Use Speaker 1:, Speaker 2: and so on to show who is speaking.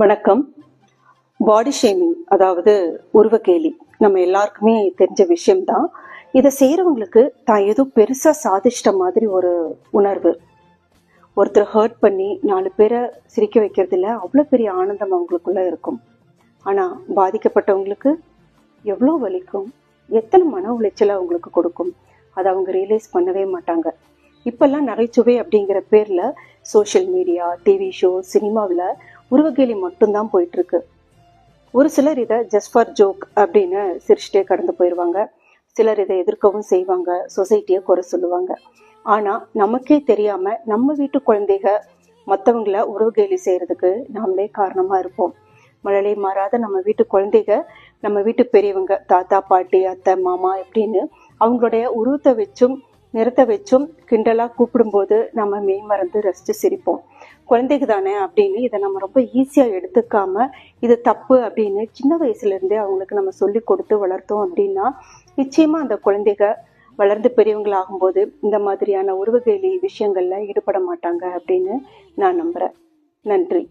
Speaker 1: வணக்கம். Body shaming, அதாவது உருவகேலி, நம்ம எல்லாருக்குமே தெரிஞ்ச விஷயம்தான். இதை செய்யறவங்களுக்கு தான் ஏதோ பெருசா சாதிச்சிட்ட மாதிரி ஒரு உணர்வு. ஒருத்தர் ஹர்ட் பண்ணி 4 பேரை சிரிக்க வைக்கிறதுல அவ்வளோ பெரிய ஆனந்தம் அவங்களுக்குள்ள இருக்கும். ஆனா பாதிக்கப்பட்டவங்களுக்கு எவ்வளோ வலிக்கும், எத்தனை மன உளைச்சலை அவங்களுக்கு கொடுக்கும், அதை அவங்க ரியலைஸ் பண்ணவே மாட்டாங்க. இப்பெல்லாம் நகைச்சுவை அப்படிங்கிற பேர்ல சோஷியல் மீடியா, டிவி ஷோ, சினிமாவில் உருவகேலி மட்டும்தான் போயிட்டு இருக்கு. ஒரு சிலர் இதை ஜஸ்ட் ஃபார் ஜோக் அப்படின்னு சிரிச்சுட்டே கடந்து போயிடுவாங்க. சிலர் இதை எதிர்க்கவும் செய்வாங்க, சொசைட்டியை குறை சொல்லுவாங்க. ஆனா நமக்கே தெரியாம நம்ம வீட்டு குழந்தைக மற்றவங்கள உருவகேலி செய்யறதுக்கு நாமளே காரணமா இருப்போம். மழலை மாறாத நம்ம வீட்டு குழந்தைக நம்ம வீட்டு பெரியவங்க, தாத்தா பாட்டி அத்தை மாமா இப்படின்னு அவங்களுடைய உருவத்தை வச்சும் நிறத்தை வச்சும் கிண்டலா கூப்பிடும்போது நம்ம மெய் மறந்து ரசிச்சு சிரிப்போம். குழந்தைக்கு தானே அப்படின்னு இதை நம்ம ரொம்ப ஈஸியா எடுத்துக்காம இது தப்பு அப்படின்னு சின்ன வயசுல இருந்தே அவங்களுக்கு நம்ம சொல்லி கொடுத்து வளர்த்தோம் அப்படின்னா நிச்சயமா அந்த குழந்தைக வளர்ந்து பெரியவங்களாகும்போது இந்த மாதிரியான உருவகேலி விஷயங்கள்ல ஈடுபட மாட்டாங்க அப்படின்னு நான் நம்புறேன். நன்றி.